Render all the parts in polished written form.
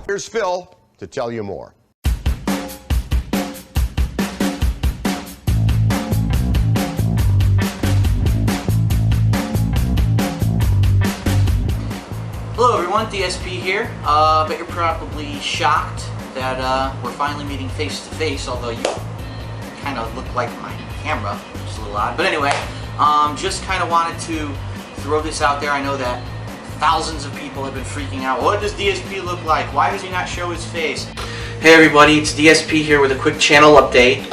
Here's Phil to tell you more. Hello everyone, DSP here. But you're probably shocked that we're finally meeting face to face, although you kind of look like my camera, which is a little odd. But anyway, just kind of wanted to throw this out there. I know that thousands of people have been freaking out. What does DSP look like? Why does he not show his face? Hey everybody, it's DSP here with a quick channel update.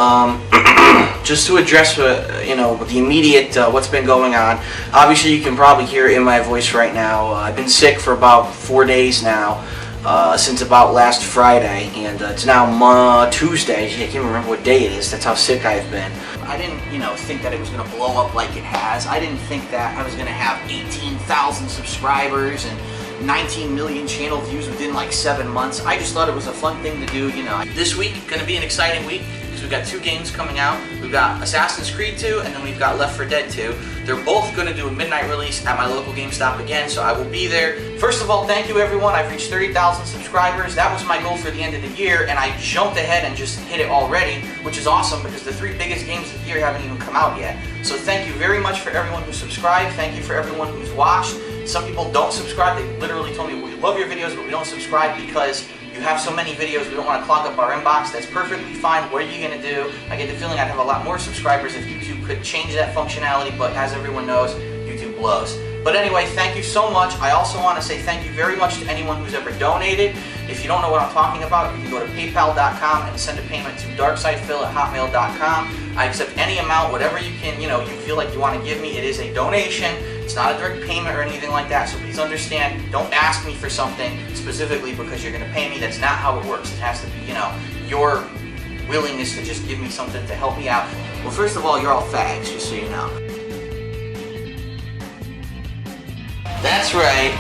Just to address, the immediate what's been going on. Obviously, you can probably hear it in my voice right now. I've been sick for about 4 days now, since about last Friday, and it's now Tuesday. I can't remember what day it is. That's how sick I've been. I didn't, think that it was going to blow up like it has. I didn't think that I was going to have 18,000 subscribers and 19 million channel views within like 7 months. I just thought it was a fun thing to do, This week, going to be an exciting week because we've got 2 games coming out. We've got Assassin's Creed 2 and then we've got Left 4 Dead 2. They're both going to do a midnight release at my local GameStop again, so I will be there. First of all, thank you everyone. I've reached 30,000 subscribers. That was my goal for the end of the year, and I jumped ahead and just hit it already, which is awesome because the 3 biggest games of the year haven't even come out yet. So thank you very much for everyone who subscribed. Thank you for everyone who's watched. Some people don't subscribe. They literally told me, we love your videos, but we don't subscribe because you have so many videos, we don't want to clog up our inbox. That's perfectly fine. What are you going to do? I get the feeling I'd have a lot more subscribers if YouTube could change that functionality, but as everyone knows, YouTube blows. But anyway, thank you so much. I also want to say thank you very much to anyone who's ever donated. If you don't know what I'm talking about, you can go to paypal.com and send a payment to darksidephil@hotmail.com. I accept any amount, whatever you can, you feel like you want to give me. It is a donation. It's not a direct payment or anything like that, so please understand, don't ask me for something specifically because you're going to pay me. That's not how it works. It has to be, your willingness to just give me something to help me out. Well, first of all, you're all fags, just so you know. That's right.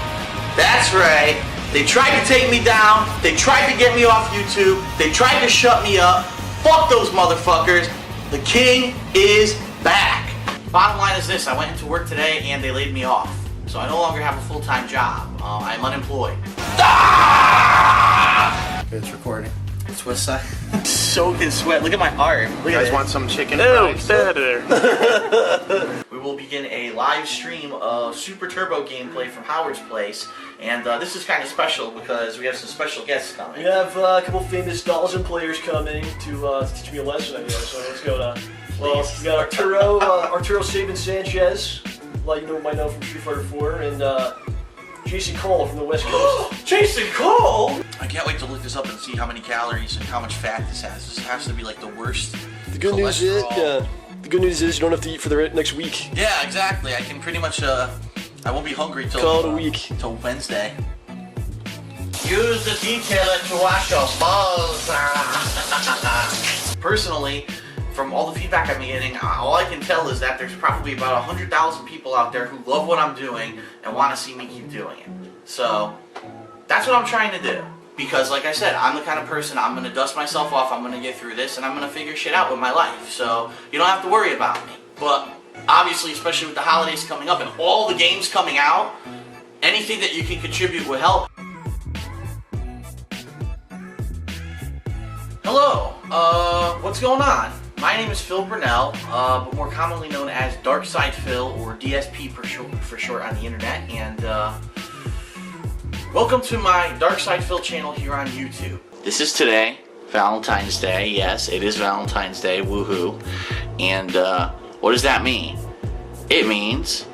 That's right. They tried to take me down. They tried to get me off YouTube. They tried to shut me up. Fuck those motherfuckers. The king is back. Bottom line is this, I went into work today and they laid me off. So I no longer have a full-time job. I'm unemployed. Ah! It's recording. It's what's that? Soaked in sweat. Look at my arm. Look You guys at want some chicken fries? We will begin a live stream of Super Turbo gameplay from Howard's place. And this is kind of special because we have some special guests coming. We have a couple famous dolls and players coming to teach me a lesson, I guess. So let's go to... Well, we got Arturo Saban Sanchez, like you might know from Street Fighter 4, and Jason Cole from the West Coast. Jason Cole! I can't wait to look this up and see how many calories and how much fat this has. This has to be like the worst. The good news is, the good news is you don't have to eat for the next week. Yeah, exactly. I can pretty much, I won't be hungry till call it a week. Till Wednesday. Use the detailer to wash your balls. Personally, from all the feedback I've been getting, all I can tell is that there's probably about 100,000 people out there who love what I'm doing and want to see me keep doing it. So, that's what I'm trying to do. Because, like I said, I'm the kind of person, I'm going to dust myself off, I'm going to get through this, and I'm going to figure shit out with my life. So, you don't have to worry about me. But, obviously, especially with the holidays coming up and all the games coming out, anything that you can contribute will help. Hello, what's going on? My name is Phil Brunell, but more commonly known as Darkside Phil, or DSP for short on the internet, and welcome to my Darkside Phil channel here on YouTube. This is today, Valentine's Day. Yes, it is Valentine's Day, woohoo. And what does that mean? It means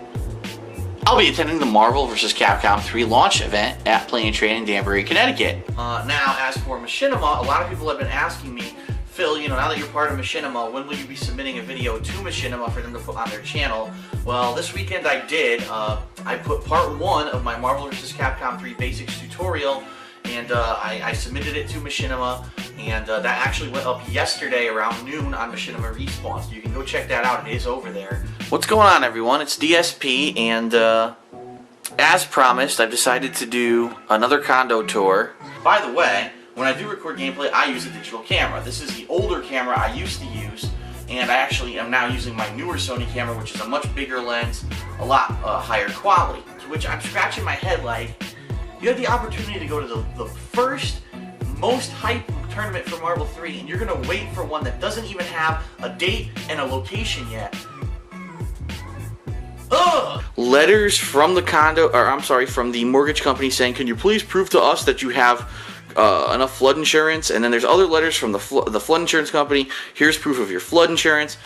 I'll be attending the Marvel vs. Capcom 3 launch event at Play and Trade in Danbury, Connecticut. Now, as for Machinima, a lot of people have been asking me, Phil, now that you're part of Machinima, when will you be submitting a video to Machinima for them to put on their channel? Well, this weekend I did. I put part 1 of my Marvel vs. Capcom 3 Basics tutorial, and I submitted it to Machinima, and that actually went up yesterday around noon on Machinima Respawn, so you can go check that out. It is over there. What's going on, everyone? It's DSP, and as promised, I've decided to do another condo tour. By the way, when I do record gameplay, I use a digital camera. This is the older camera I used to use, and I actually am now using my newer Sony camera, which is a much bigger lens, a lot higher quality. To which I'm scratching my head like, you had the opportunity to go to the first, most hyped tournament for Marble 3, and you're gonna wait for one that doesn't even have a date and a location yet. Ugh! Letters from the from the mortgage company saying, can you please prove to us that you have enough flood insurance? And then there's other letters from the flood insurance company. Here's proof of your flood insurance.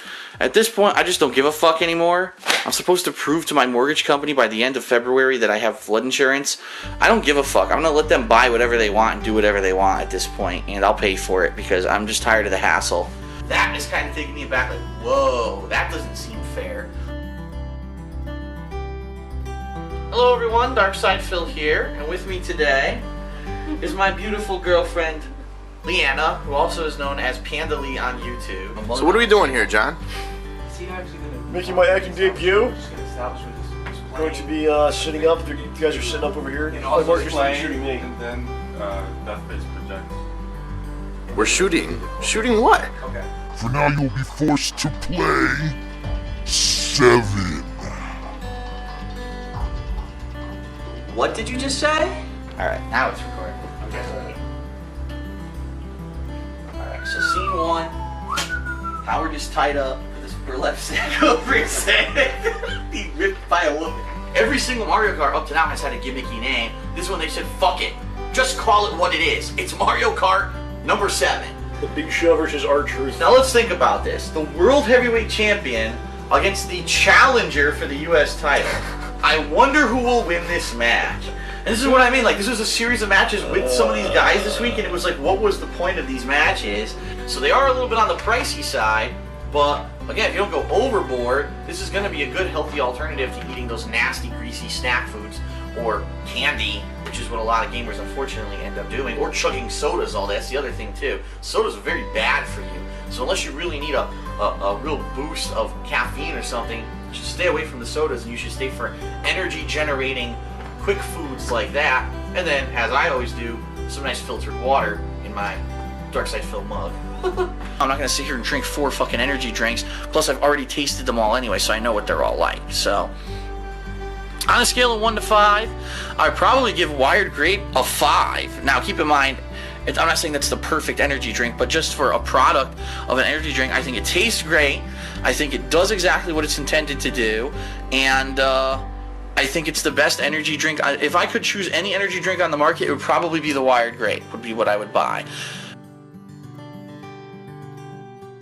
At this point, I just don't give a fuck anymore. I'm supposed to prove to my mortgage company by the end of February that I have flood insurance. I don't give a fuck. I'm gonna let them buy whatever they want and do whatever they want at this point, and I'll pay for it because I'm just tired of the hassle. That is kind of taking me back, like, whoa, that doesn't seem fair. Hello everyone, Darkside Phil here, and with me today is my beautiful girlfriend, Leanna, who also is known as Panda Lee on YouTube. So what are we doing here, John? Making my acting debut. Going to be sitting up. You guys are sitting up over here. Oh, Marcus is shooting me. And then Deathface projects. We're shooting. Shooting what? Okay. For now, you'll be forced to play 7. What did you just say? Alright, now it's recording. Okay. Alright, so scene 1. Howard is tied up with this burlap sack over his head. He ripped by a woman. Every single Mario Kart up to now has had a gimmicky name. This one they said, fuck it. Just call it what it is. It's Mario Kart number 7. The Big Show versus R-Truth. Now let's think about this. The World Heavyweight Champion against the challenger for the US title. I wonder who will win this match. And this is what I mean, like, this was a series of matches with some of these guys this week, and it was like, what was the point of these matches? So they are a little bit on the pricey side, but again, if you don't go overboard, this is going to be a good, healthy alternative to eating those nasty, greasy snack foods, or candy, which is what a lot of gamers unfortunately end up doing, or chugging sodas. All that's the other thing too. Sodas are very bad for you, so unless you really need a real boost of caffeine or something, you should stay away from the sodas, and you should stay for energy generating quick foods like that. And then, as I always do, some nice filtered water in my Darkside Phil mug. I'm not gonna sit here and drink 4 fucking energy drinks, plus I've already tasted them all anyway, so I know what they're all like. So on a scale of 1 to 5, I'd probably give Wired Grape a 5. Now keep in mind, I'm not saying that's the perfect energy drink, but just for a product of an energy drink, I think it tastes great. I think it does exactly what it's intended to do, and I think it's the best energy drink. If I could choose any energy drink on the market, it would probably be the Wired Grape, would be what I would buy.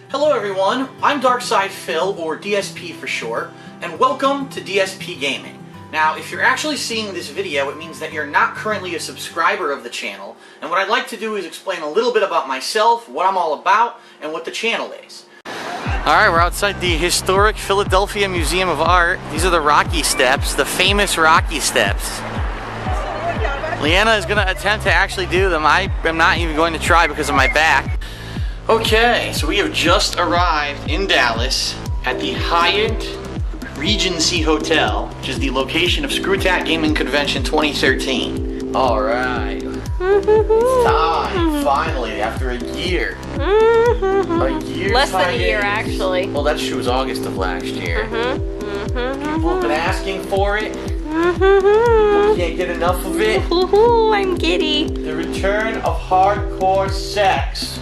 Hello everyone, I'm Darkside Phil, or DSP for short, and welcome to DSP Gaming. Now, if you're actually seeing this video, it means that you're not currently a subscriber of the channel, and what I'd like to do is explain a little bit about myself, what I'm all about, and what the channel is. Alright, we're outside the historic Philadelphia Museum of Art. These are the Rocky Steps, the famous Rocky Steps. Leanna is going to attempt to actually do them. I am not even going to try because of my back. Okay, so we have just arrived in Dallas at the Hyatt Regency Hotel, which is the location of Screwtack Gaming Convention 2013. Alright. It's time, finally, after a year. A year. Less than a year, actually. Well, that's true, it was August of last year. People have been asking for it. People can't get enough of it. I'm giddy. The return of hardcore sex.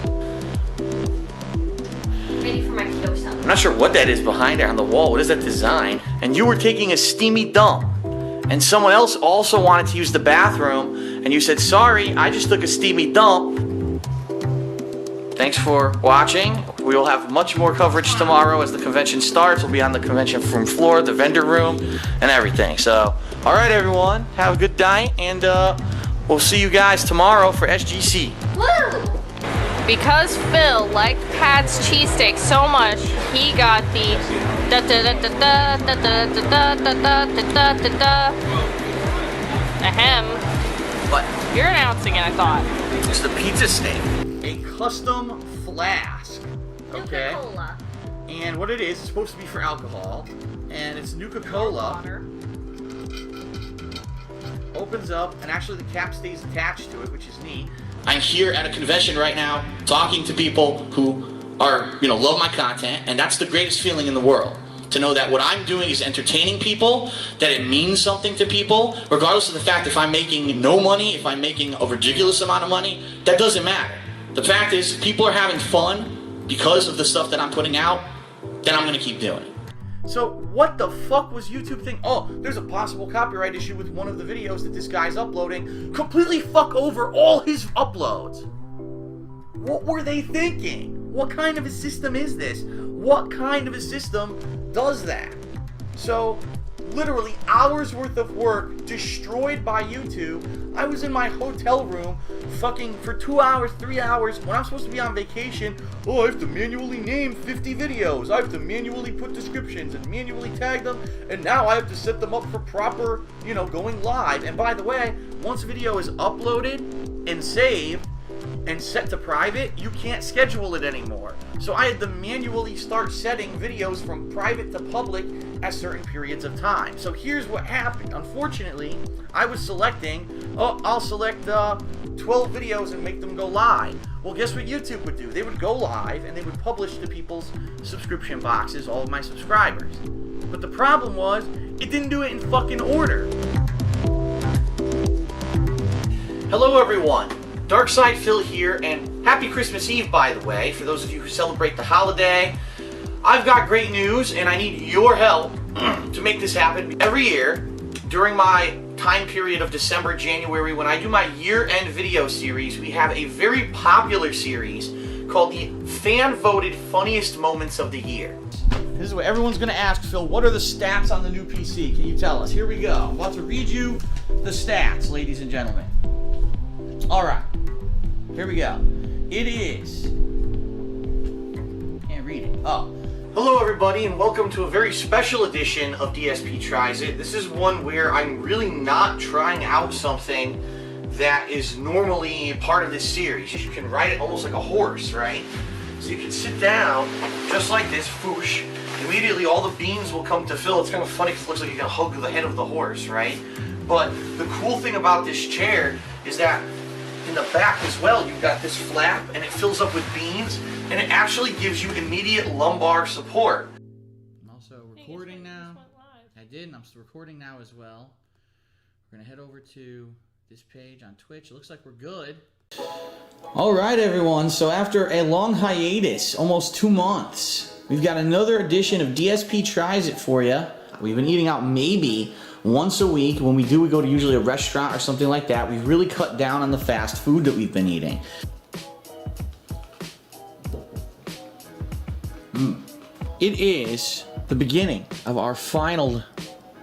Ready for my close-up. I'm not sure what that is behind there on the wall. What is that design? And you were taking a steamy dump. And someone else also wanted to use the bathroom. And you said, sorry, I just took a steamy dump. Thanks for watching. We will have much more coverage tomorrow as the convention starts. We'll be on the convention room floor, the vendor room, and everything. So, alright everyone, have a good night. And we'll see you guys tomorrow for SGC. Woo! Because Phil liked Pat's cheesesteak so much, he got the ahem. What? You're announcing it, I thought. It's the pizza steak. A custom flask. Okay. Nuka-Cola. And what it is, it's supposed to be for alcohol. And it's Nuka-Cola. Water. Opens up, and actually the cap stays attached to it, which is neat. I'm here at a convention right now, talking to people who are, love my content, and that's the greatest feeling in the world. To know that what I'm doing is entertaining people, that it means something to people, regardless of the fact if I'm making no money, if I'm making a ridiculous amount of money, that doesn't matter. The fact is, people are having fun because of the stuff that I'm putting out, then I'm going to keep doing it. So what the fuck was YouTube thinking? Oh, there's a possible copyright issue with one of the videos that this guy's uploading. Completely fuck over all his uploads. What were they thinking? What kind of a system is this? What kind of a system does that? So, literally hours worth of work destroyed by YouTube. I was in my hotel room fucking for 2 hours, 3 hours when I'm supposed to be on vacation. Oh, I have to manually name 50 videos. I have to manually put descriptions and manually tag them. And now I have to set them up for proper, going live. And by the way, once a video is uploaded and saved and set to private, you can't schedule it anymore. So I had to manually start setting videos from private to public at certain periods of time. So here's what happened. Unfortunately, I was selecting, I'll select 12 videos and make them go live. Well, guess what YouTube would do? They would go live and they would publish to people's subscription boxes, all of my subscribers. But the problem was, it didn't do it in fucking order. Hello everyone. Darkside Phil here, and happy Christmas Eve, by the way, for those of you who celebrate the holiday. I've got great news, and I need your help to make this happen. Every year, during my time period of December, January, when I do my year-end video series, we have a very popular series called the Fan-Voted Funniest Moments of the Year. This is what everyone's going to ask, Phil, what are the stats on the new PC? Can you tell us? Here we go. I'm about to read you the stats, ladies and gentlemen. Alright, here we go. It is... Can't read it. Oh. Hello everybody, and welcome to a very special edition of DSP Tries It. This is one where I'm really not trying out something that is normally part of this series. You can ride it almost like a horse, right? So you can sit down, just like this, whoosh. Immediately all the beans will come to Phil. It's kind of funny because it looks like you can hug the head of the horse, right? But the cool thing about this chair is that in the back as well, you've got this flap and it fills up with beans and it actually gives you immediate lumbar support. I'm also recording now. I did, and I'm still recording now as well. We're gonna head over to this page on Twitch. It looks like we're good. Alright everyone, so after a long hiatus, almost 2 months, we've got another edition of DSP Tries It for you. We've been eating out maybe once a week. When we do, we go to usually a restaurant or something like that. We've really cut down on the fast food that we've been eating. It is the beginning of our final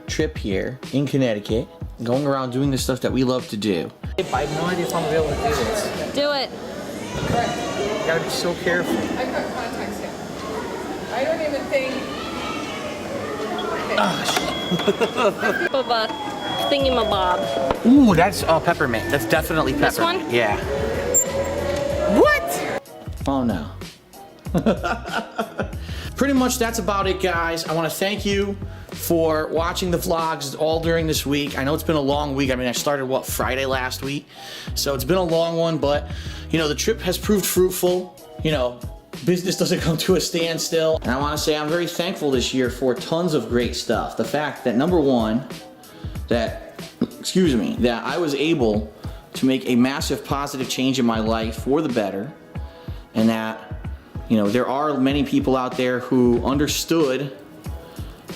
trip here in Connecticut, going around doing the stuff that we love to do. I have no idea if I'm gonna be able to do this. Do it. You gotta be so careful. I got contacts here. I don't even think. Bubba, thingamabob. Ooh, that's peppermint. That's definitely peppermint. This one? Yeah. What? Oh no. Pretty much that's about it, guys. I want to thank you for watching the vlogs all during this week. I know it's been a long week. I mean, I started, what, Friday last week? So it's been a long one, but, the trip has proved fruitful. Business doesn't come to a standstill. And I want to say I'm very thankful this year for tons of great stuff. The fact that, number one, that I was able to make a massive positive change in my life for the better, and that there are many people out there who understood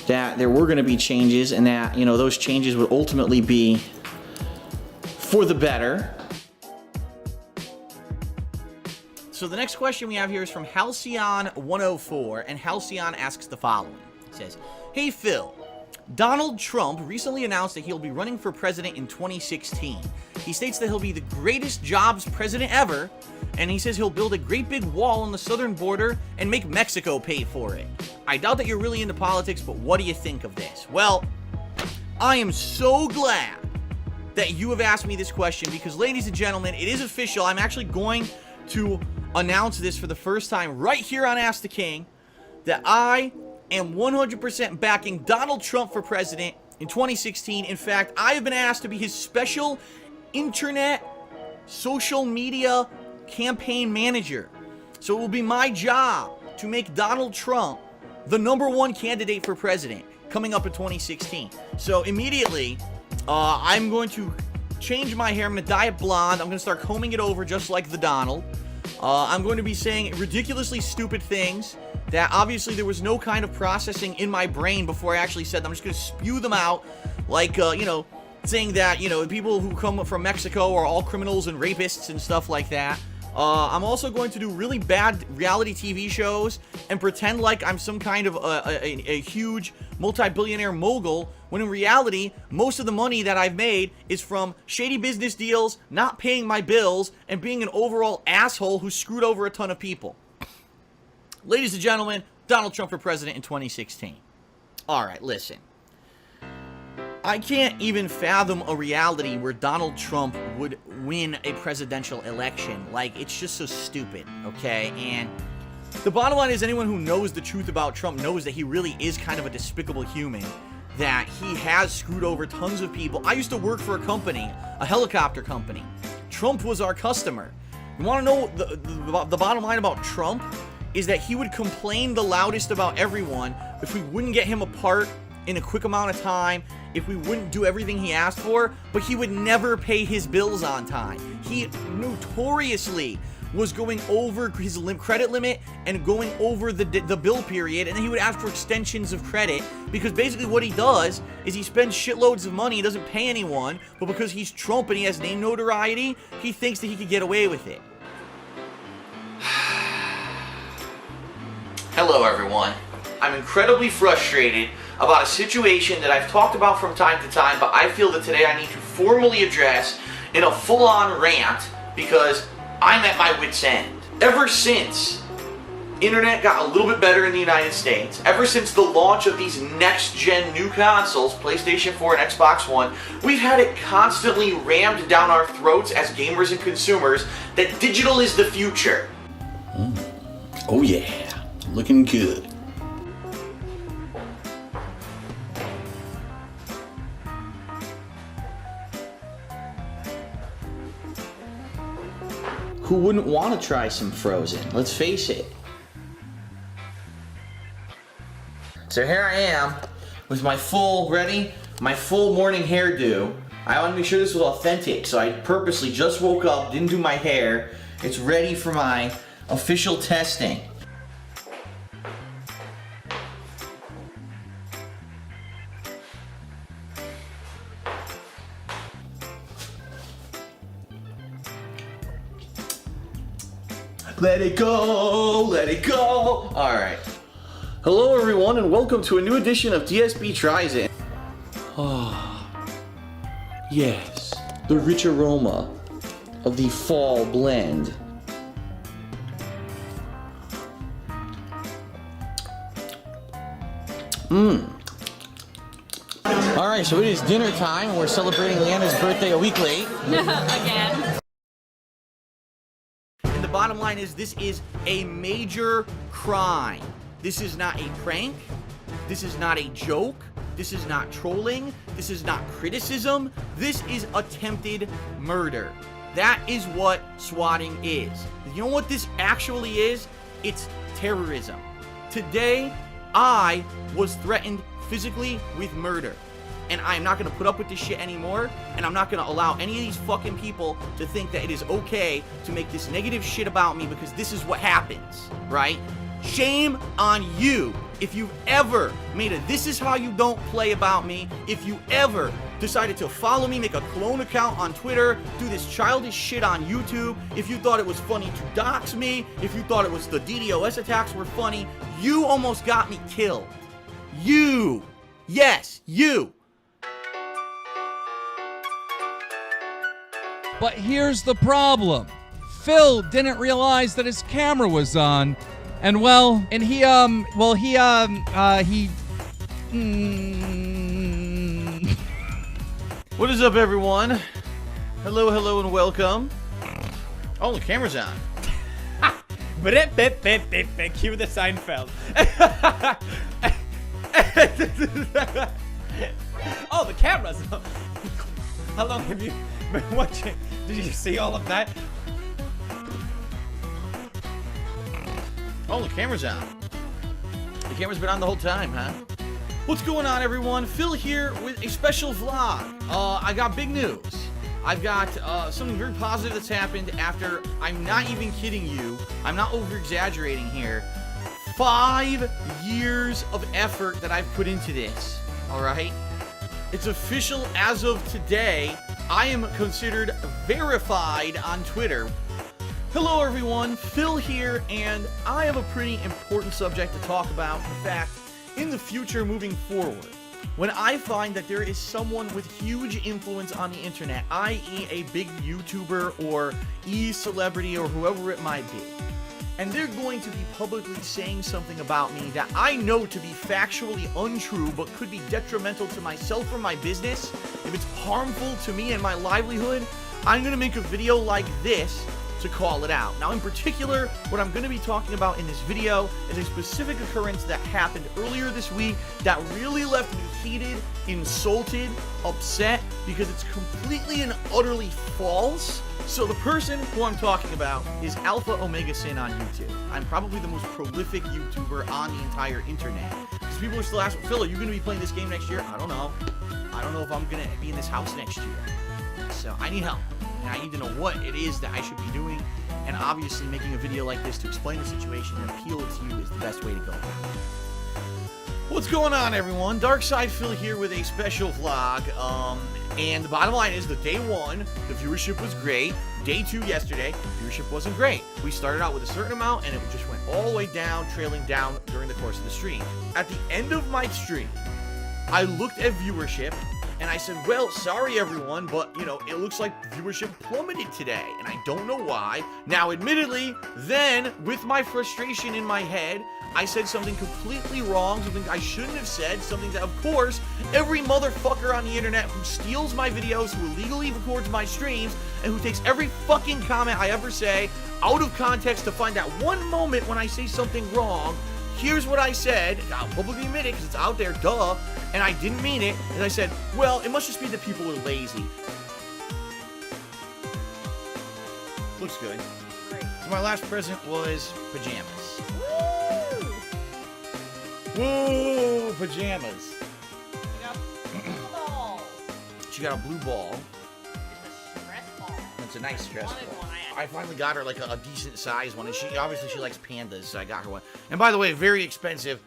that there were going to be changes, and that those changes would ultimately be for the better. So the next question we have here is from Halcyon104, and Halcyon asks the following. It says, "Hey Phil, Donald Trump recently announced that he'll be running for president in 2016. He states that he'll be the greatest jobs president ever, and he says he'll build a great big wall on the southern border and make Mexico pay for it. I doubt that you're really into politics, but what do you think of this?" Well, I am so glad that you have asked me this question because, ladies and gentlemen, it is official. I'm actually going to announce this for the first time right here on Ask the King, that I am 100% backing Donald Trump for president in 2016. In fact, I have been asked to be his special internet social media campaign manager. So it will be my job to make Donald Trump the #1 candidate for president coming up in 2016. So immediately, I'm going to change my hair. I'm going to dye it blonde. I'm going to start combing it over just like the Donald. I'm going to be saying ridiculously stupid things that obviously there was no kind of processing in my brain before I actually said them. I'm just going to spew them out like, saying that, people who come from Mexico are all criminals and rapists and stuff like that. I'm also going to do really bad reality TV shows and pretend like I'm some kind of a huge multi-billionaire mogul, when in reality, most of the money that I've made is from shady business deals, not paying my bills, and being an overall asshole who screwed over a ton of people. Ladies and gentlemen, Donald Trump for president in 2016. Alright, listen. I can't even fathom a reality where Donald Trump would win a presidential election. Like, it's just so stupid, okay? And the bottom line is, anyone who knows the truth about Trump knows that he really is kind of a despicable human, that he has screwed over tons of people. I used to work for a company, a helicopter company. Trump was our customer. You want to know the bottom line about Trump? Is that he would complain the loudest about everyone if we wouldn't get him a part in a quick amount of time, if we wouldn't do everything he asked for, but he would never pay his bills on time. He notoriously was going over his credit limit and going over the bill period, and then he would ask for extensions of credit, because basically what he does is he spends shitloads of money, he doesn't pay anyone, but because he's Trump and he has name notoriety, he thinks that he could get away with it. Hello everyone. I'm incredibly frustrated about a situation that I've talked about from time to time, but I feel that today I need to formally address in a full-on rant because I'm at my wit's end. Ever since internet got a little bit better in the United States, ever since the launch of these next-gen new consoles, PlayStation 4 and Xbox One, we've had it constantly rammed down our throats as gamers and consumers that digital is the future. Oh yeah, looking good. Who wouldn't want to try some Frozen? Let's face it. So here I am with my full morning hairdo. I want to make sure this was authentic, so I purposely just woke up, didn't do my hair. It's ready for my official testing. Let it go, let it go. All right. Hello everyone and welcome to a new edition of DSP Tries It. Oh, yes, the rich aroma of the fall blend. All right, so it is dinner time and we're celebrating Leanna's birthday a week late. Again. The bottom line is, this is a major crime. This is not a prank. This is not a joke. This is not trolling. This is not criticism. This is attempted murder. That is what swatting is. You know what this actually is? It's terrorism. Today, I was threatened physically with murder. And I'm not going to put up with this shit anymore, and I'm not going to allow any of these fucking people to think that it is okay to make this negative shit about me, because this is what happens, right? Shame on you if you've ever made a "this is how you don't play" about me, if you ever decided to follow me, make a clone account on Twitter, do this childish shit on YouTube, if you thought it was funny to dox me, if you thought it was the DDoS attacks were funny, you almost got me killed. You. Yes, you. But here's the problem. Phil didn't realize that his camera was on, and he What is up, everyone? Hello, and welcome. Oh, the camera's on. Cue the Seinfeld. Oh, the camera's on. How long have you been watching? Did you see all of that? Oh, the camera's on. The camera's been on the whole time, huh? What's going on, everyone? Phil here with a special vlog. I got big news. I've got something very positive that's happened after, I'm not even kidding you, I'm not over-exaggerating here, 5 years of effort that I've put into this, alright? It's official as of today. I am considered verified on Twitter. Hello everyone, Phil here, and I have a pretty important subject to talk about. In fact, in the future moving forward, when I find that there is someone with huge influence on the internet, i.e. a big YouTuber or e-celebrity or whoever it might be, and they're going to be publicly saying something about me that I know to be factually untrue but could be detrimental to myself or my business, if it's harmful to me and my livelihood, I'm going to make a video like this to call it out. Now, in particular, what I'm going to be talking about in this video is a specific occurrence that happened earlier this week that really left me heated, insulted, upset, because it's completely and utterly false. So the person who I'm talking about is Alpha Omega Sin on YouTube. I'm probably the most prolific YouTuber on the entire internet. Because people are still asking, Phil, are you going to be playing this game next year? I don't know. I don't know if I'm going to be in this house next year. So I need help. And I need to know what it is that I should be doing. And obviously making a video like this to explain the situation and appeal it to you is the best way to go. What's going on, everyone? Darkside Phil here with a special vlog. And the bottom line is that day 1, the viewership was great. Day 2 yesterday, viewership wasn't great. We started out with a certain amount and it just went all the way down, trailing down during the course of the stream. At the end of my stream, I looked at viewership and I said, well, sorry everyone, but, you know, it looks like viewership plummeted today, and I don't know why. Now, admittedly, then, with my frustration in my head, I said something completely wrong, something I shouldn't have said, something that, of course, every motherfucker on the internet who steals my videos, who illegally records my streams, and who takes every fucking comment I ever say out of context to find that one moment when I say something wrong. Here's what I said. I'll publicly admit it because it's out there, duh. And I didn't mean it. And I said, well, it must just be that people are lazy. Looks good. Great. So my last present was pajamas. Woo! Woo! Pajamas. I got blue balls. She got a blue ball. It's a stress ball. It's a nice stress Wanted ball. one. I finally got her like a decent size one, and she likes pandas, so I got her one. And by the way, very expensive.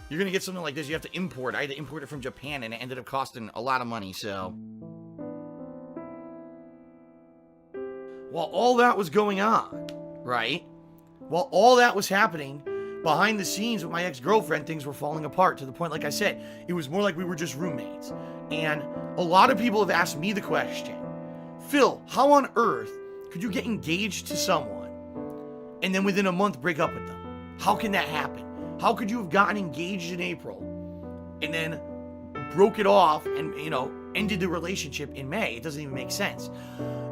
You're gonna get something like this, you have to import. I had to import it from Japan, and it ended up costing a lot of money. So, while all that was going on, right? While all that was happening behind the scenes with my ex-girlfriend, things were falling apart to the point, like I said, it was more like we were just roommates. And a lot of people have asked me the question, Phil, how on earth could you get engaged to someone and then within a month break up with them? How can that happen? How could you have gotten engaged in April and then broke it off and, you know, ended the relationship in May? It doesn't even make sense.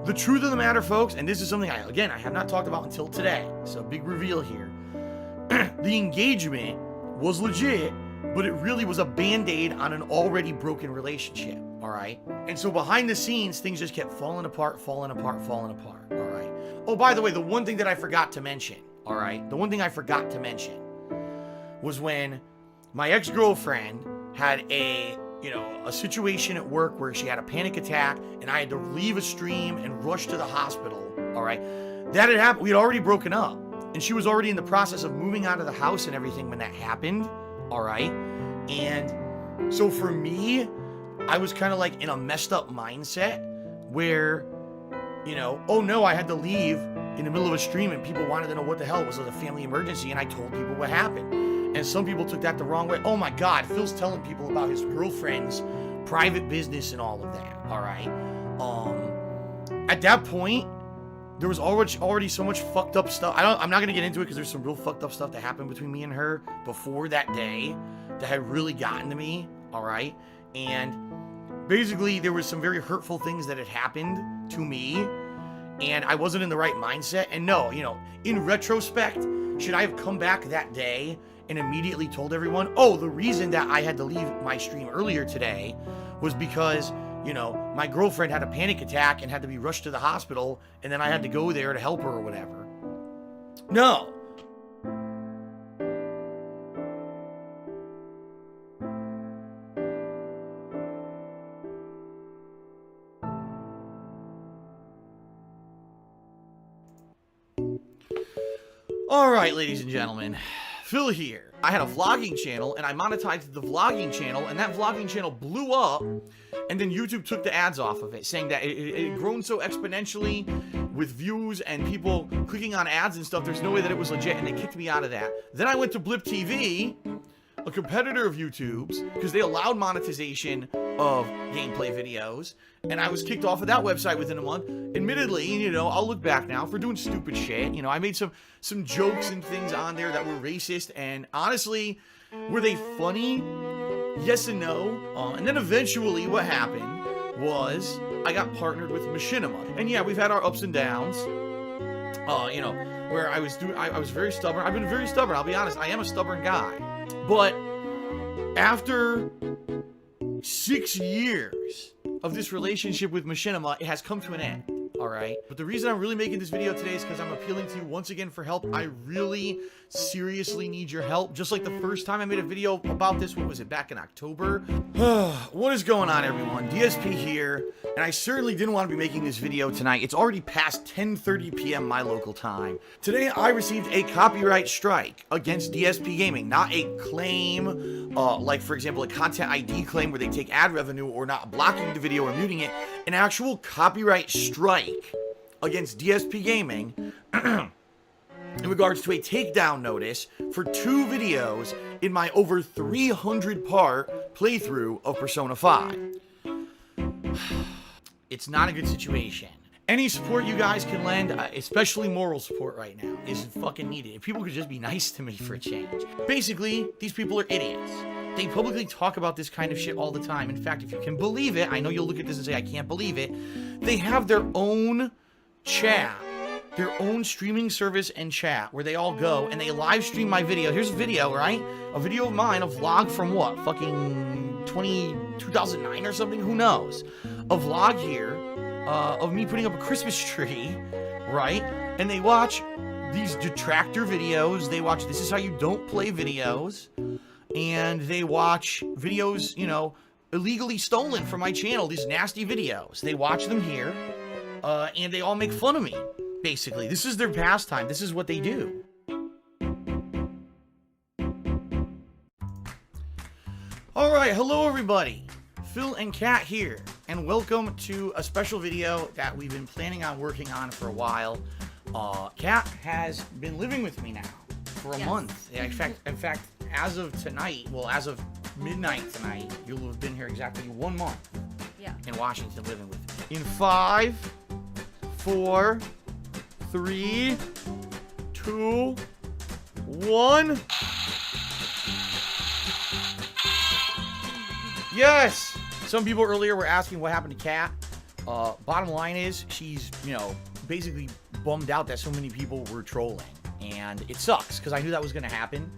The truth of the matter, folks, and this is something I have not talked about until today, so big reveal here. The engagement was legit, but it really was a band-aid on an already broken relationship, all right? And so behind the scenes, things just kept falling apart, all right? Oh, by the way, the one thing that I forgot to mention, all right? The one thing I forgot to mention was when my ex-girlfriend had a situation at work where she had a panic attack and I had to leave a stream and rush to the hospital, all right? That had happened. We had already broken up, and she was already in the process of moving out of the house and everything when that happened, all right? And so for me, I was kind of like in a messed up mindset where, you know, oh no, I had to leave in the middle of a stream and people wanted to know what the hell it was. It was a family emergency, and I told people what happened. And some people took that the wrong way. Oh my God, Phil's telling people about his girlfriend's private business and all of that, all right? At that point, there was already so much fucked up stuff. I'm not going to get into it because there's some real fucked up stuff that happened between me and her before that day that had really gotten to me, all right? And basically, there was some very hurtful things that had happened to me, and I wasn't in the right mindset. And no, you know, in retrospect, should I have come back that day and immediately told everyone, oh, the reason that I had to leave my stream earlier today was because, you know, my girlfriend had a panic attack and had to be rushed to the hospital, and then I had to go there to help her or whatever. No. Alright, ladies and gentlemen, Phil here. I had a vlogging channel, and I monetized the vlogging channel, and that vlogging channel blew up, and then YouTube took the ads off of it, saying that it had grown so exponentially with views and people clicking on ads and stuff, there's no way that it was legit, and they kicked me out of that. Then I went to Blip TV, a competitor of YouTube's, because they allowed monetization of gameplay videos, and I was kicked off of that website within a month. Admittedly, you know, I'll look back now for doing stupid shit. You know, I made some jokes and things on there that were racist, and honestly, were they funny? Yes and no. And then eventually what happened was I got partnered with Machinima. And yeah, we've had our ups and downs. You know, where I was very stubborn. I've been very stubborn, I'll be honest. I am a stubborn guy. But after 6 years of this relationship with Machinima, it has come to an end. Alright? But the reason I'm really making this video today is because I'm appealing to you once again for help. I really seriously need your help. Just like the first time I made a video about this, what was it, back in October? What is going on, everyone? DSP here, and I certainly didn't want to be making this video tonight. It's already past 10:30 p.m. my local time. Today, I received a copyright strike against DSP Gaming. Not a claim, like, for example, a content ID claim where they take ad revenue or not blocking the video or muting it. An actual copyright strike against DSP Gaming in regards to a takedown notice for 2 videos in my over 300-part playthrough of Persona 5. It's not a good situation. Any support you guys can lend, especially moral support right now, is fucking needed. If people could just be nice to me for a change. Basically, these people are idiots. They publicly talk about this kind of shit all the time. In fact, if you can believe it, I know you'll look at this and say, I can't believe it. They have their own chat, their own streaming service and chat where they all go and they live stream my video. Here's a video, right? A video of mine, a vlog from what? Fucking 2009 or something? Who knows? A vlog here of me putting up a Christmas tree, right? And they watch these detractor videos. They watch This Is How You Don't Play videos. And they watch videos, you know, illegally stolen from my channel, these nasty videos. They watch them here, and they all make fun of me, basically. This is their pastime. This is what they do. Alright, hello everybody. Phil and Kat here, and welcome to a special video that we've been planning on working on for a while. Kat has been living with me now for a month. In fact, as of tonight, well, as of midnight tonight, you'll have been here exactly 1 month. Yeah. In Washington, living with me. In 5, 4, 3, 2, 1. Yes! Some people earlier were asking what happened to Kat. Bottom line is, she's, you know, basically bummed out that so many people were trolling. And it sucks, because I knew that was going to happen.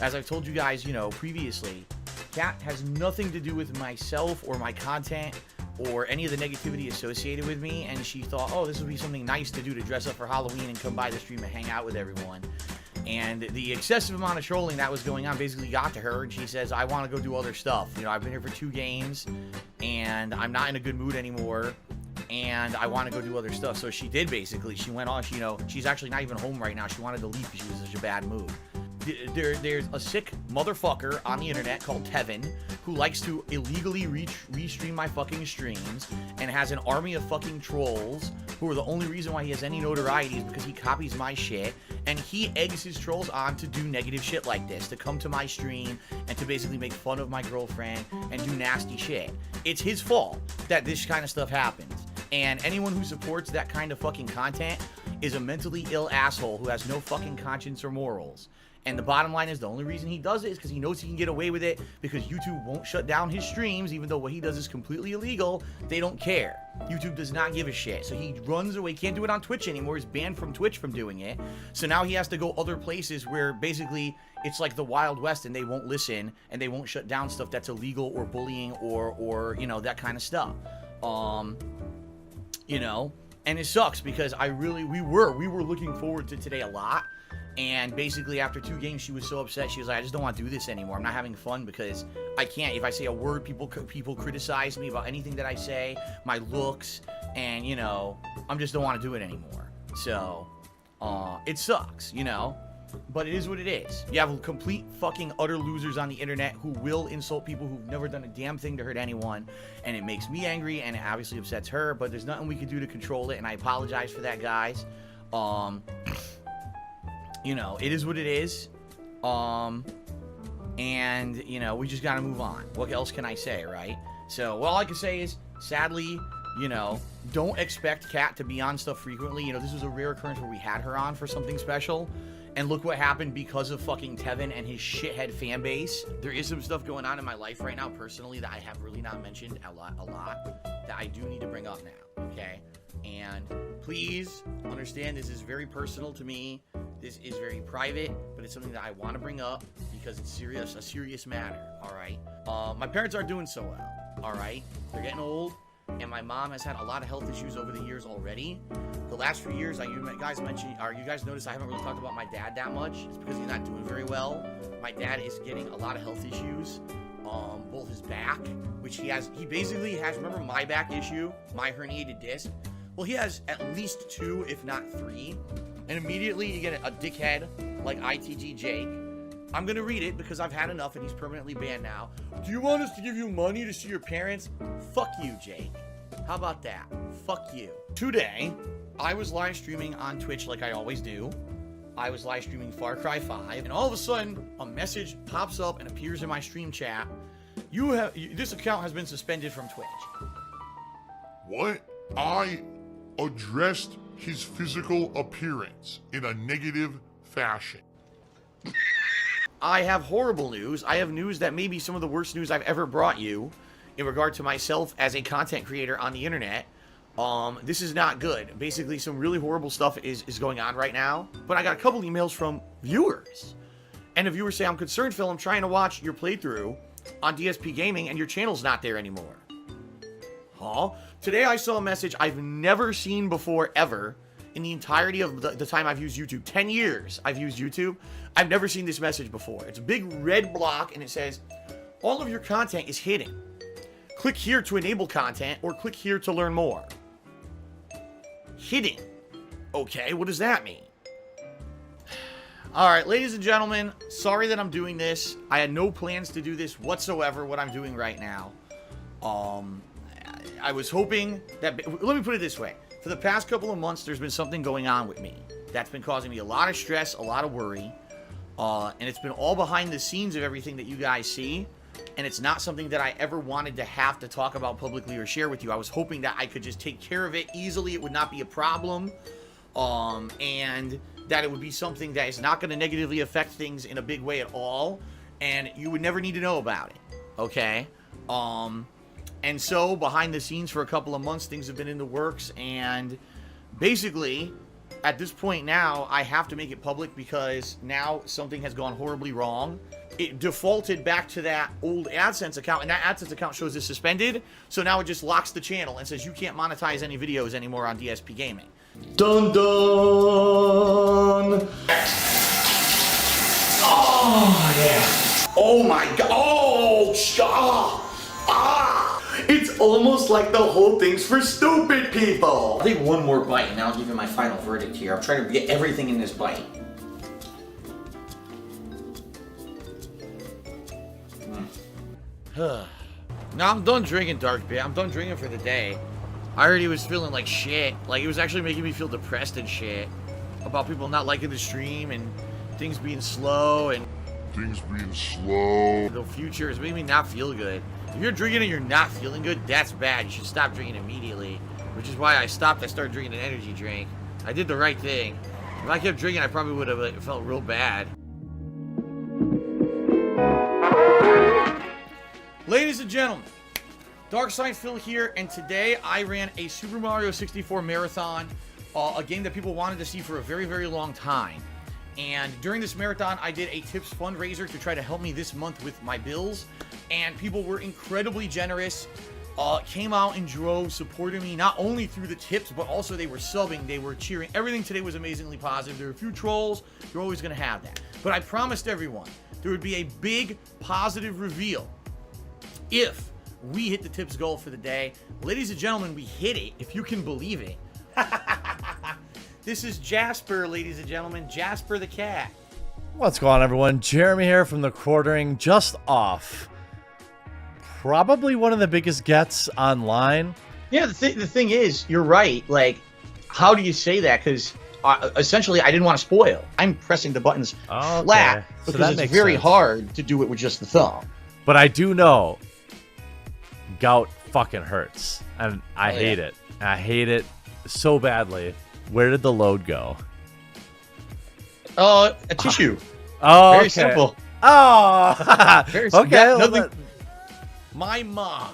As I've told you guys, you know, previously, Kat has nothing to do with myself or my content or any of the negativity associated with me, and she thought, oh, this would be something nice to do to dress up for Halloween and come by the stream and hang out with everyone. And the excessive amount of trolling that was going on basically got to her, and she says, I want to go do other stuff. You know, I've been here for 2 games, and I'm not in a good mood anymore, and I want to go do other stuff. So she did, basically. She went off, you know, she's actually not even home right now. She wanted to leave because she was in such a bad mood. There's a sick motherfucker on the internet called Tevin who likes to illegally restream my fucking streams and has an army of fucking trolls who are the only reason why he has any notoriety is because he copies my shit, and he eggs his trolls on to do negative shit like this, to come to my stream and to basically make fun of my girlfriend and do nasty shit. It's his fault that this kind of stuff happens, and anyone who supports that kind of fucking content is a mentally ill asshole who has no fucking conscience or morals. And the bottom line is the only reason he does it is because he knows he can get away with it because YouTube won't shut down his streams, even though what he does is completely illegal. They don't care. YouTube does not give a shit. So he runs away, can't do it on Twitch anymore. He's banned from Twitch from doing it. So now he has to go other places where basically it's like the Wild West and they won't listen and they won't shut down stuff that's illegal or bullying or you know, that kind of stuff. You know, and it sucks because we were looking forward to today a lot. And basically after 2 games, she was so upset. She was like, I just don't want to do this anymore. I'm not having fun because I can't. If I say a word, people criticize me about anything that I say, my looks, and, you know, I just don't want to do it anymore. So, it sucks, you know. But it is what it is. You have complete fucking utter losers on the internet who will insult people who've never done a damn thing to hurt anyone. And it makes me angry, and it obviously upsets her, but there's nothing we can do to control it, and I apologize for that, guys. You know, it is what it is. And, you know, we just gotta move on. What else can I say, right? So, all I can say is, sadly, you know, don't expect Kat to be on stuff frequently. You know, this was a rare occurrence where we had her on for something special. And look what happened because of fucking Tevin and his shithead fan base. There is some stuff going on in my life right now, personally, that I have really not mentioned a lot, that I do need to bring up now, okay? And please understand, this is very personal to me. This is very private, but it's something that I want to bring up because it's serious, a serious matter, all right? My parents aren't doing so well, all right? They're getting old, and my mom has had a lot of health issues over the years already. The last few years, you guys noticed I haven't really talked about my dad that much. It's because he's not doing very well. My dad is getting a lot of health issues. Both his back, which he basically has, remember my back issue, my herniated disc? Well, he has at least 2, if not 3. And immediately you get a dickhead like ITG Jake. I'm gonna read it because I've had enough and he's permanently banned now. Do you want us to give you money to see your parents? Fuck you, Jake. How about that? Fuck you. Today, I was live streaming on Twitch like I always do. I was live streaming Far Cry 5, and all of a sudden, a message pops up and appears in my stream chat. This account has been suspended from Twitch. What? I addressed his physical appearance in a negative fashion. I have horrible news. I have news that may be some of the worst news I've ever brought you in regard to myself as a content creator on the internet. This is not good. Basically, some really horrible stuff is going on right now. But I got a couple emails from viewers. And the viewers say, I'm concerned, Phil, I'm trying to watch your playthrough on DSP Gaming and your channel's not there anymore. Huh? Today I saw a message I've never seen before, ever, in the entirety of the time I've used YouTube. 10 years I've used YouTube. I've never seen this message before. It's a big red block and it says, all of your content is hidden. Click here to enable content or click here to learn more. Hidden. Okay, what does that mean? Alright, ladies and gentlemen, sorry that I'm doing this. I had no plans to do this whatsoever, what I'm doing right now. I was hoping that... Let me put it this way. For the past couple of months, there's been something going on with me that's been causing me a lot of stress, a lot of worry. And it's been all behind the scenes of everything that you guys see. And it's not something that I ever wanted to have to talk about publicly or share with you. I was hoping that I could just take care of it easily. It would not be a problem. And that it would be something that is not going to negatively affect things in a big way at all. And you would never need to know about it. Okay? And so, behind the scenes for a couple of months, things have been in the works. And basically, at this point now, I have to make it public because now something has gone horribly wrong. It defaulted back to that old AdSense account, and that AdSense account shows it's suspended. So now it just locks the channel and says you can't monetize any videos anymore on DSP Gaming. Dun dun! Oh, yeah. Oh my god. Oh, it's almost like the whole thing's for stupid people. I'll take one more bite and then I'll give you my final verdict here. I'm trying to get everything in this bite. Now I'm done drinking dark beer. I'm done drinking for the day. I already was feeling like shit. Like, it was actually making me feel depressed and shit. About people not liking the stream and things being slow and... The future is making me not feel good. If you're drinking and you're not feeling good, that's bad. You should stop drinking immediately. Which is why I stopped. I started drinking an energy drink. I did the right thing. If I kept drinking, I probably would have felt real bad. Ladies and gentlemen, Darkside Phil here, and today I ran a Super Mario 64 marathon, a game that people wanted to see for a very, very long time. And during this marathon, I did a tips fundraiser to try to help me this month with my bills. And people were incredibly generous, came out in droves, supported me, not only through the tips, but also they were subbing, they were cheering. Everything today was amazingly positive. There were a few trolls, you're always going to have that. But I promised everyone there would be a big positive reveal if we hit the tips goal for the day. Ladies and gentlemen, we hit it, if you can believe it. This is Jasper, ladies and gentlemen. Jasper the cat. What's going on, everyone? Jeremy here from the Quartering, just off. Probably one of the biggest gets online. Yeah, the thing is, you're right. Like, how do you say that? Because essentially, I didn't want to spoil. I'm pressing the buttons flat so because it's very hard to do it with just the thumb. But I do know gout fucking hurts, and I hate it. I hate it so badly. Where did the load go? A tissue. Oh, very simple. Oh, very okay. Nothing. My mom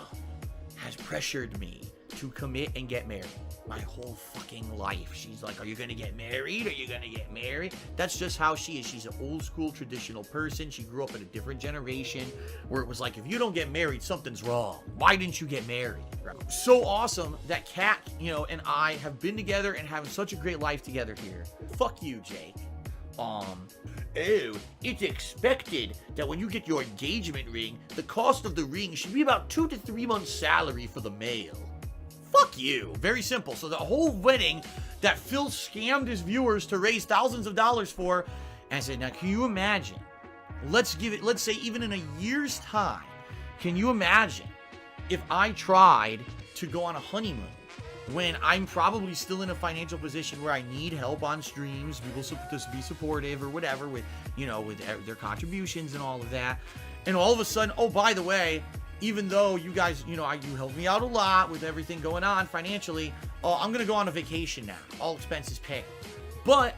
has pressured me to commit and get married my whole fucking life. She's like, are you gonna get married? Are you gonna get married? That's just how she is. She's an old school traditional person. She grew up in a different generation where it was like, if you don't get married, something's wrong. Why didn't you get married? So awesome that Kat, and I have been together and having such a great life together here. Fuck you, Jake. It's expected that when you get your engagement ring, the cost of the ring should be about 2 to 3 months' salary for the male. Fuck you. Very simple. So the whole wedding that Phil scammed his viewers to raise thousands of dollars for, and I said, now can you imagine? Let's say even in a year's time, can you imagine if I tried to go on a honeymoon when I'm probably still in a financial position where I need help on streams, people to be supportive or whatever with, with their contributions and all of that. And all of a sudden, oh, by the way, even though you guys, you helped me out a lot with everything going on financially, I'm going to go on a vacation now. All expenses paid. But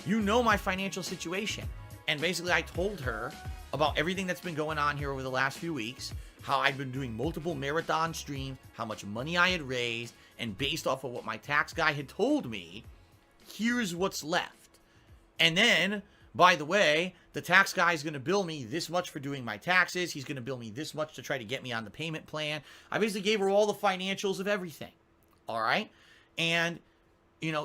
my financial situation. And basically I told her about everything that's been going on here over the last few weeks, how I'd been doing multiple marathon streams, how much money I had raised, and based off of what my tax guy had told me, here's what's left. And then, by the way, the tax guy is going to bill me this much for doing my taxes. He's going to bill me this much to try to get me on the payment plan. I basically gave her all the financials of everything. All right? And,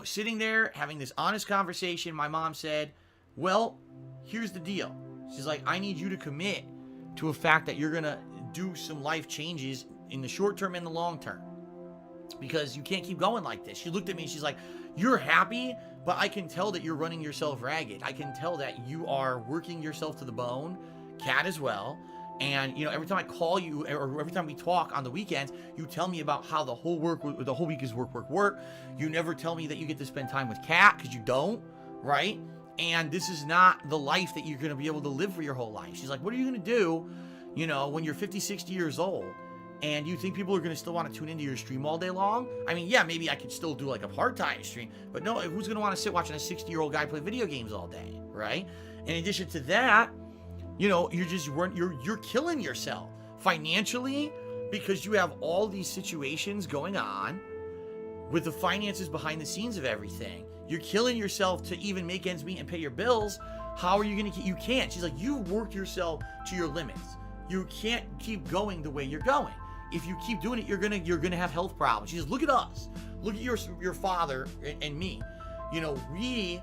sitting there having this honest conversation, my mom said, well, here's the deal. She's like, I need you to commit to a fact that you're going to do some life changes in the short term and the long term. Because you can't keep going like this. She looked at me and she's like, you're happy, but I can tell that you're running yourself ragged. I can tell that you are working yourself to the bone, Kat as well. And, every time I call you or every time we talk on the weekends, you tell me about how the whole week is work. You never tell me that you get to spend time with Kat because you don't, right? And this is not the life that you're going to be able to live for your whole life. She's like, what are you going to do, when you're 50, 60 years old? And you think people are going to still want to tune into your stream all day long? I mean, yeah, maybe I could still do like a part-time stream, but no, who's going to want to sit watching a 60-year-old guy play video games all day, right? In addition to that, you're killing yourself financially because you have all these situations going on with the finances behind the scenes of everything. You're killing yourself to even make ends meet and pay your bills. How are you going to? You can't. She's like, you've worked yourself to your limits. You can't keep going the way you're going. If you keep doing it, you're gonna have health problems. She says, look at us. Look at your father and me. We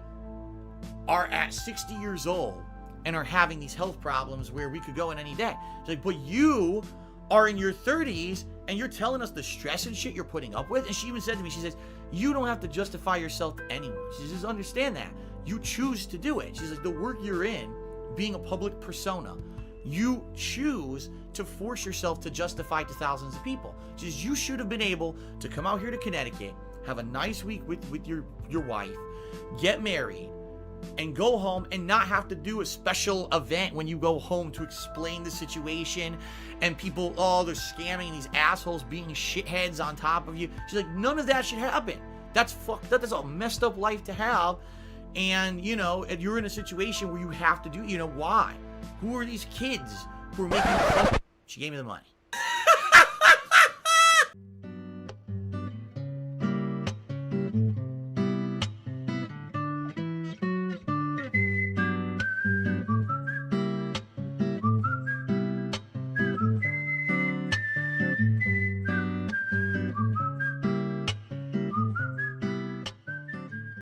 are at 60 years old and are having these health problems where we could go in any day. She's like, but you are in your 30s and you're telling us the stress and shit you're putting up with. And she even said to me, she says, you don't have to justify yourself to anyone. She says, understand that. You choose to do it. She's like, the work you're in, being a public persona, you choose to force yourself to justify to thousands of people. Just you should have been able to come out here to Connecticut, have a nice week with your wife, get married, and go home and not have to do a special event when you go home to explain the situation and people, they're scamming these assholes being shitheads on top of you. She's like, none of that should happen. That's that's a messed up life to have. And, you're in a situation where you have to do, why? Who are these kids who are making fun? She gave me the money.